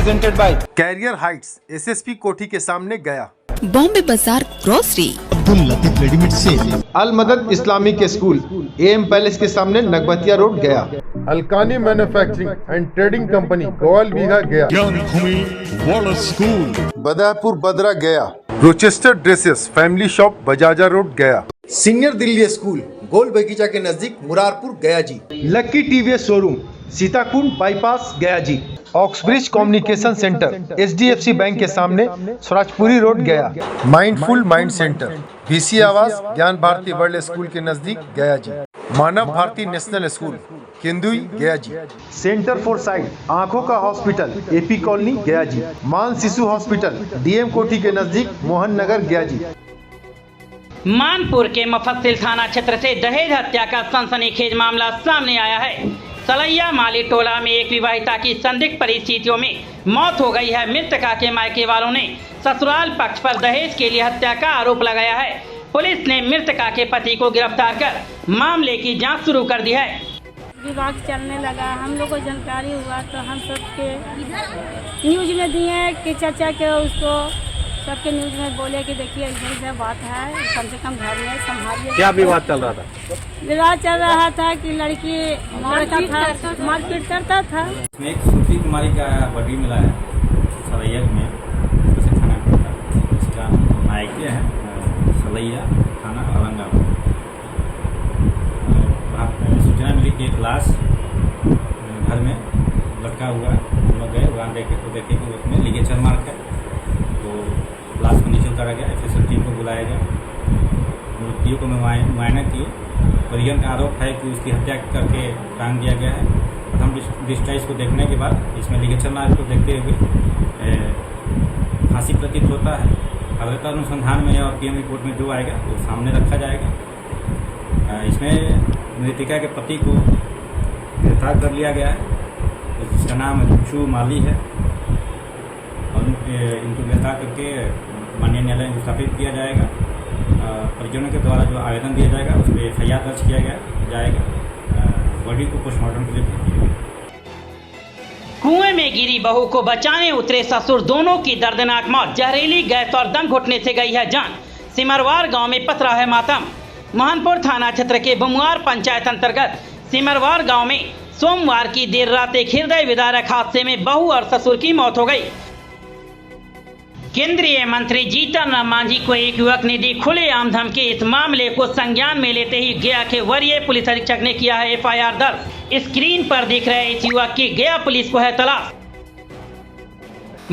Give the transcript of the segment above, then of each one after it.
Presented by career heights SSP कोठी के सामने Gaya. Bombay Bazaar grocery, Abdul Latif readymade sale, Al Madad Islamic school M palace के सामने Nagbatiya road Gaya. Alkani manufacturing and trading company Gowal Bigha Gaya. Gyan Bhumi वाला school, Badapur Badra Gaya. Rochester dresses family shop Bajaja road Gaya. Senior Delhi school Gol Bagicha के नजदीक Murarpur Gaya ji. Lucky TVS showroom Sitakund bypass Gaya ji. Oxbridge communication centre HDFC bank के सामने Swarajpuri road Gaya. Mindful mind centre VC Awas Gyan Bharti world school के नजदीक Gaya ji. Manav Bharti national school केंदुई गया जी। Centre for site आंखों का हॉस्पिटल AP कॉलोनी गया जी। मान शिशु हॉस्पिटल DM कोठी के नजदीक मोहन नगर गया जी। मानपुर के मुफस्सिल थाना क्षेत्र से दहेज हत्या का सनसनीखेज मामला सामने आया है। सलैया माली टोला में एक विवाहिता की संदिग्ध परिस्थितियों में मौत हो गई है। मृतका के मायके वालों ने ससुराल पक्ष पर दहेज के लिए हत्या का आरोप लगाया है। पुलिस ने मृतका के पति को गिरफ्तार कर मामले की जांच शुरू कर दी है। विवाह चलने लगा, हम लोग को जानकारी हुआ तो हम सबके न्यूज में दिए कि चाचा के उसको सबके न्यूज में बोले कि देखिए ऐसे बात है, कम से कम घर में संभालिए। क्या विवाद चल रहा था? विवाद चल रहा था कि लड़की मारपीट करता था। इसमें एक सुश्री कुमारी का बॉडी मिला है सलैया में, थाना इसका मायके है सलैया थाना औरंगाबाद। सूचना मिली कि एक लाश घर में लटका हुआ है। हम लोग गए वहाँ देखे तो देखे कि उसमें लिगेचर मार्क है। तो लाश को नीचे उतारा गया। FSL टीम को बुलाया गया। मृत्यु को मुआयना किए। परिजन का आरोप है कि उसकी हत्या करके टांग दिया गया है। प्रथम दृष्टया इसको देखने के बाद इसमें लिगेचर मार्क को देखते हुए फांसी प्रतीत होता है। अगले अनुसंधान में और PM रिपोर्ट में जो आएगा वो सामने रखा जाएगा। इसमें मृतिका के पति को गिरफ्तार कर लिया गया है, जिसका नाम रुचू माली है। और इनको गिरफ्तार करके माननीय न्यायालय में स्थापित किया जाएगा। परिजनों के द्वारा जो आवेदन दिया जाएगा उस पर FIR दर्ज किया जाएगा। बॉडी को पोस्टमार्टम के लिए भेज दिया जाएगा। कुएं में गिरी बहू को बचाने उतरे ससुर, दोनों की दर्दनाक मौत। जहरीली गैस और दम घुटने से गई है जान। सिमरवार गांव में पसरा है मातम। मोहनपुर थाना क्षेत्र के बमुआर पंचायत अंतर्गत सिमरवार गांव में सोमवार की देर रात एक हृदय विदारक हादसे में बहू और ससुर की मौत हो गई। केंद्रीय मंत्री जीतन राम मांझी को एक युवक ने दी खुलेआम धमकी। इस मामले को संज्ञान में लेते ही गया के वरीय पुलिस अधीक्षक ने किया है FIR दर्ज। स्क्रीन पर दिख रहे इस युवक की गया पुलिस को है तलाश।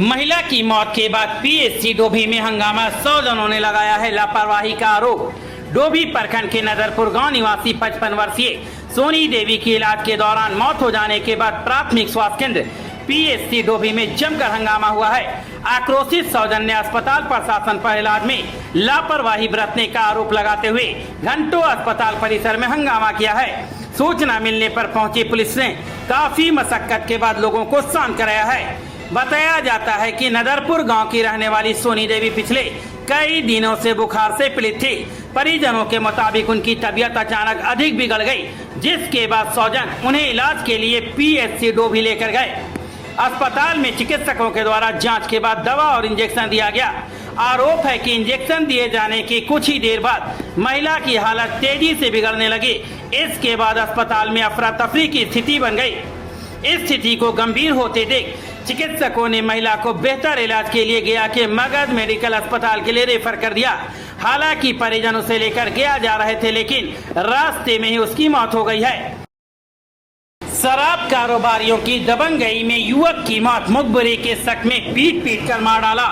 महिला की मौत के बाद PSC डोभी में हंगामा। 100 जनों ने लगाया है लापरवाही का आरोप। डोभी प्रखंड के नदरपुर गांव निवासी 55 वर्षीय सोनी देवी की इलाज के दौरान मौत हो जाने के बाद प्राथमिक स्वास्थ्य केंद्र PSC डोभी में जमकर हंगामा हुआ है। आक्रोशित सौजन ने अस्पताल प्रशासन पर इलाज में लापरवाही बरतने का आरोप लगाते हुए घंटों अस्पताल परिसर में हंगामा किया है। सूचना मिलने पर पहुंची पुलिस ने काफी मशक्कत के बाद लोगों को शांत कराया है। बताया जाता है कि नदरपुर गांव की रहने वाली सोनी देवी पिछले कई दिनों से बुखार से पीड़ित थी। परिजनों के मुताबिक उनकी तबीयत अचानक अधिक बिगड़ गई, जिसके बाद सौजन उन्हें इलाज के लिए PSC डोभी लेकर गए। अस्पताल में चिकित्सकों के द्वारा जांच के बाद दवा और इंजेक्शन दिया गया। आरोप है कि इंजेक्शन दिए जाने की कुछ ही देर बाद महिला की हालत तेजी से बिगड़ने लगी। इसके बाद अस्पताल में अफरा तफरी की स्थिति बन गई। इस स्थिति को गंभीर होते देख चिकित्सकों ने महिला को बेहतर इलाज के लिए गया के मगध मेडिकल अस्पताल के लिए रेफर कर दिया। हालांकि परिजन उसे लेकर गया जा रहे थे, लेकिन रास्ते में ही उसकी मौत हो गई है। शराब कारोबारियों की दबंगई में युवक की मौत। मुखबिरी के शक में पीट कर मार डाला।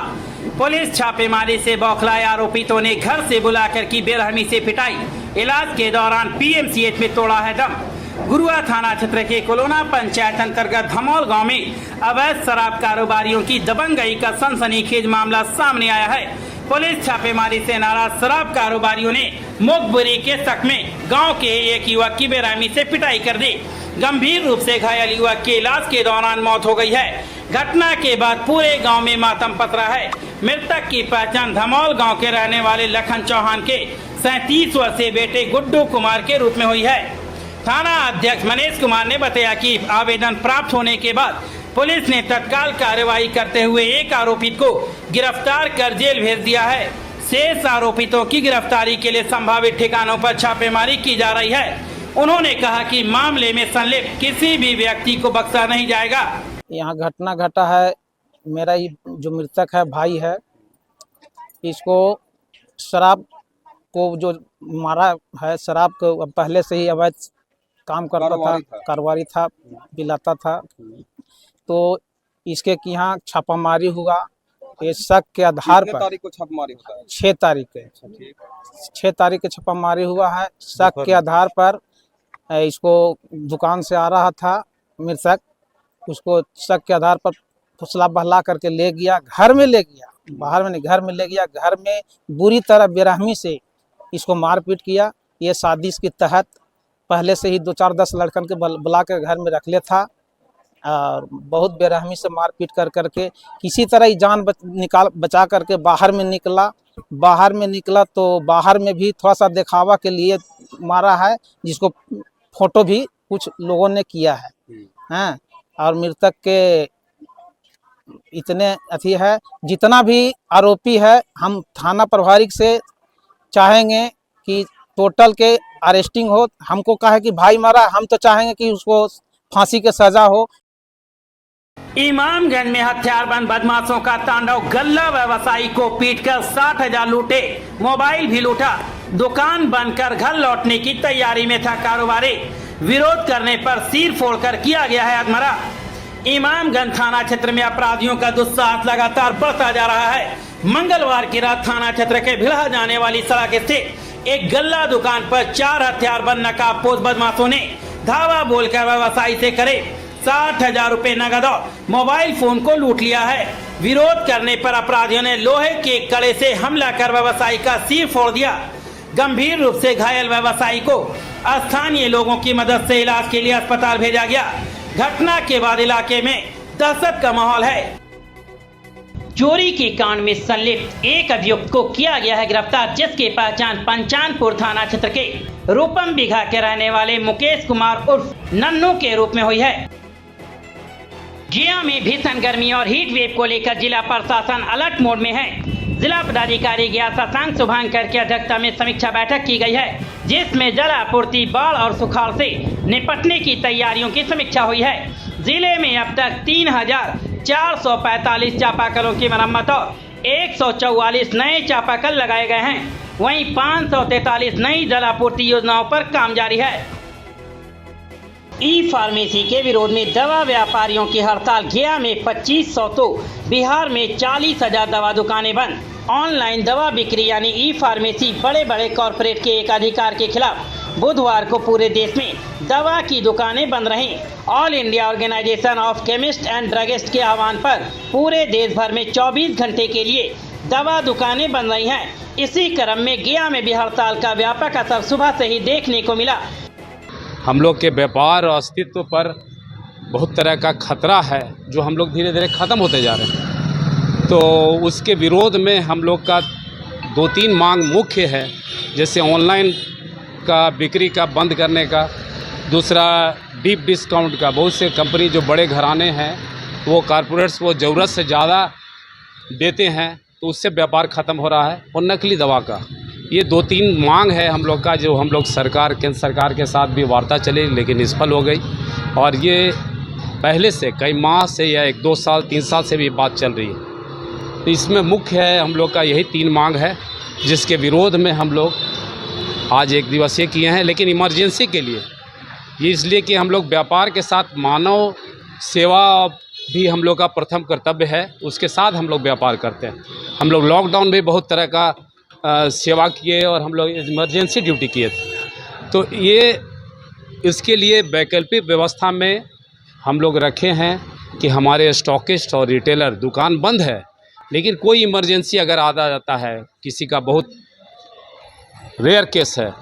पुलिस छापेमारी से बौखलाए आरोपितों ने घर से बुलाकर की बेरहमी से पिटाई। इलाज के दौरान PMCH में तोड़ा है दम। गुरुआ थाना क्षेत्र के कोलोना पंचायत अंतर्गत धमौल गांव में अवैध शराब कारोबारियों की दबंगई का सनसनीखेज मामला सामने आया है। पुलिस छापेमारी से नाराज शराब कारोबारियों ने मुखबिरी के शक में गांव के एक युवक की बेरहमी से पिटाई कर दी। गंभीर रूप से घायल युवक की इलाज के दौरान मौत हो गई है। घटना के बाद पूरे गांव में मातम पसरा है। मृतक की पहचान धमौल गांव के रहने वाले लखन चौहान के 37 वर्षीय बेटे गुड्डू कुमार के रूप में हुई है। थाना अध्यक्ष मनीष कुमार ने बताया कि आवेदन प्राप्त होने के बाद पुलिस ने तत्काल कार्रवाई करते हुए एक आरोपित को गिरफ्तार कर जेल भेज दिया है। शेष आरोपितों की गिरफ्तारी के लिए संभावित ठिकानों पर छापेमारी की जा रही है। उन्होंने कहा कि मामले में संलिप्त किसी भी व्यक्ति को बख्शा नहीं जाएगा। यहाँ घटना घटा है, मेरा ही जो मृतक है भाई है, इसको शराब को जो मारा है, शराब को पहले से ही अवैध काम करता था, कारोबारी था, पिलाता था। तो इसके यहाँ छापामारी हुआ। ये शक के आधार पर तारीख को छापामारी होता है? 6 तारीख के 6 तारीख के छापामारी हुआ है। शक के आधार पर इसको दुकान से आ रहा था मृतक, उसको शक के आधार पर फुसला बहला करके ले गया, घर में ले गया, बाहर में नहीं, घर में ले गया। घर में बुरी तरह बेरहमी से इसको मारपीट किया। ये साजिश के तहत पहले से ही 2-4-10 लड़कन के बुला कर घर में रख ले था और बहुत बेरहमी से मारपीट कर करके किसी तरह ही जान बचा करके बाहर में निकला। बाहर में निकला तो बाहर में भी थोड़ा सा दिखावा के लिए मारा है, जिसको फोटो भी कुछ लोगों ने किया है। हैं और मृतक के इतने अथी है, जितना भी आरोपी है हम थाना प्रभारी से चाहेंगे कि टोटल के अरेस्टिंग हो। हमको कहा है कि भाई मारा, हम तो चाहेंगे कि उसको फांसी के सजा हो। इमामगंज में हथियारबंद बदमाशों का तांडव, गल्ला व्यवसायी को पीटकर 60,000 लूटे, मोबाइल भी लूटा। दुकान बंद कर घर लौटने की तैयारी में था कारोबारी, विरोध करने पर सिर फोड़कर किया गया है अधमरा। इमामगंज थाना क्षेत्र में अपराधियों का दुस्साहस लगातार बढ़ता जा रहा है। मंगलवार की रात थाना क्षेत्र के भिलहा जाने वाली सड़क स्थित एक गल्ला दुकान पर 4 हथियारबंद नकाबपोश बदमाशों ने धावा बोलकर व्यवसायी से करीब 60,000 रुपए नगद और मोबाइल फोन को लूट लिया है। विरोध करने पर अपराधियों ने लोहे के कड़े से हमला कर व्यवसायी का सिर फोड़ दिया। गंभीर रूप से घायल व्यवसायी को स्थानीय लोगों की मदद से इलाज के लिए अस्पताल भेजा गया। घटना के बाद इलाके में दहशत का माहौल है। चोरी के कांड में संलिप्त एक अभियुक्त को किया गया है गिरफ्तार, जिसकी पहचान पंचानपुर थाना क्षेत्र के रूपम बिघा के रहने वाले मुकेश कुमार उर्फ नन्नू के रूप में हुई है। गया में भीषण गर्मी और हीट वेव को लेकर जिला प्रशासन अलर्ट मोड में है। जिला पदाधिकारी गया शशांक शुभांकर की अध्यक्षता में समीक्षा बैठक की गई है, जिसमें जल आपूर्ति, बाढ़ और सुखाड़ से निपटने की तैयारियों की समीक्षा हुई है। जिले में अब तक 3,445 चापाकलों की मरम्मत और 144 नए चापाकल लगाए गए हैं। वहीं 543 नई जल आपूर्ति योजनाओं पर काम जारी है। ई फार्मेसी के विरोध में दवा व्यापारियों की हड़ताल, गया में 2500 तो बिहार में 40,000 दवा दुकानें बंद। ऑनलाइन दवा बिक्री यानी ई फार्मेसी बड़े बड़े कॉरपोरेट के एक अधिकार के खिलाफ बुधवार को पूरे देश में दवा की दुकानें बंद रहीं। All India organisation of chemist and druggist के आह्वान पर पूरे देश भर में 24 घंटे के लिए दवा दुकानें बंद रही हैं। इसी क्रम में गया में भी हड़ताल का व्यापक असर सुबह से ही देखने को मिला। हम लोग के व्यापार और अस्तित्व पर बहुत तरह का खतरा है, जो हम लोग धीरे धीरे ख़त्म होते जा रहे हैं। तो उसके विरोध में हम लोग का 2-3 मांग मुख्य है, जैसे ऑनलाइन का बिक्री का बंद करने का, दूसरा डीप डिस्काउंट का। बहुत से कंपनी जो बड़े घराने हैं वो कॉरपोरेट्स को ज़रूरत से ज़्यादा देते हैं, तो उससे व्यापार ख़त्म हो रहा है। और नकली दवा का, ये 2-3 मांग है हम लोग का, जो हम लोग सरकार, केंद्र सरकार के साथ भी वार्ता चली लेकिन निष्फल हो गई। और ये पहले से कई माह से या 1-2 साल 3 साल से भी बात चल रही है। तो इसमें मुख्य है हम लोग का यही 3 मांग है, जिसके विरोध में हम लोग आज 1 दिवसीय किए हैं। लेकिन इमरजेंसी के लिए, ये इसलिए कि हम लोग व्यापार के साथ मानव सेवा भी हम लोग का प्रथम कर्तव्य है, उसके साथ हम लोग व्यापार करते हैं। हम लोग लॉकडाउन में बहुत तरह का सेवा किए और हम लोग इमरजेंसी ड्यूटी किए थे। तो ये इसके लिए वैकल्पिक व्यवस्था में हम लोग रखे हैं कि हमारे स्टॉकिस्ट और रिटेलर, दुकान बंद है लेकिन कोई इमरजेंसी अगर आ जाता है, किसी का बहुत रेयर केस है,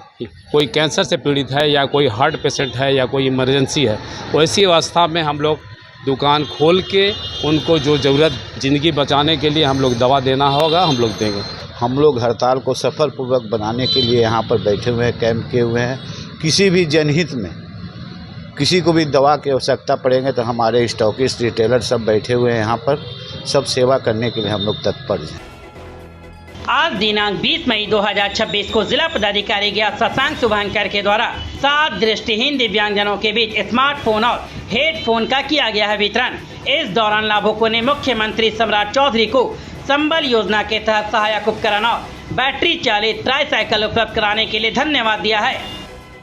कोई कैंसर से पीड़ित है या कोई हार्ट पेशेंट है या कोई इमरजेंसी है, तो ऐसी अवस्था में हम लोग दुकान खोल के उनको जो ज़रूरत ज़िंदगी बचाने के लिए हम लोग दवा देना होगा, हम लोग देंगे। हम लोग हड़ताल को सफलपूर्वक बनाने के लिए यहाँ पर बैठे हुए हैं, कैंप किए हुए हैं। किसी भी जनहित में किसी को भी दवा की आवश्यकता पड़ेंगे तो हमारे स्टॉकिस्ट रिटेलर सब बैठे हुए हैं यहाँ पर, सब सेवा करने के लिए हम लोग तत्पर हैं। आज दिनांक 20 मई 2026 को जिला पदाधिकारी ज्ञात शशांक शुभंकर के द्वारा 7 दृष्टिहीन दिव्यांगजनों के बीच स्मार्टफोन और हेडफोन का किया गया है वितरण। इस दौरान लाभुकों ने मुख्यमंत्री सम्राट चौधरी को संबल योजना के तहत सहायक उपकरण और बैटरी चालित ट्राईसाइकिल उपलब्ध कराने के लिए धन्यवाद दिया है।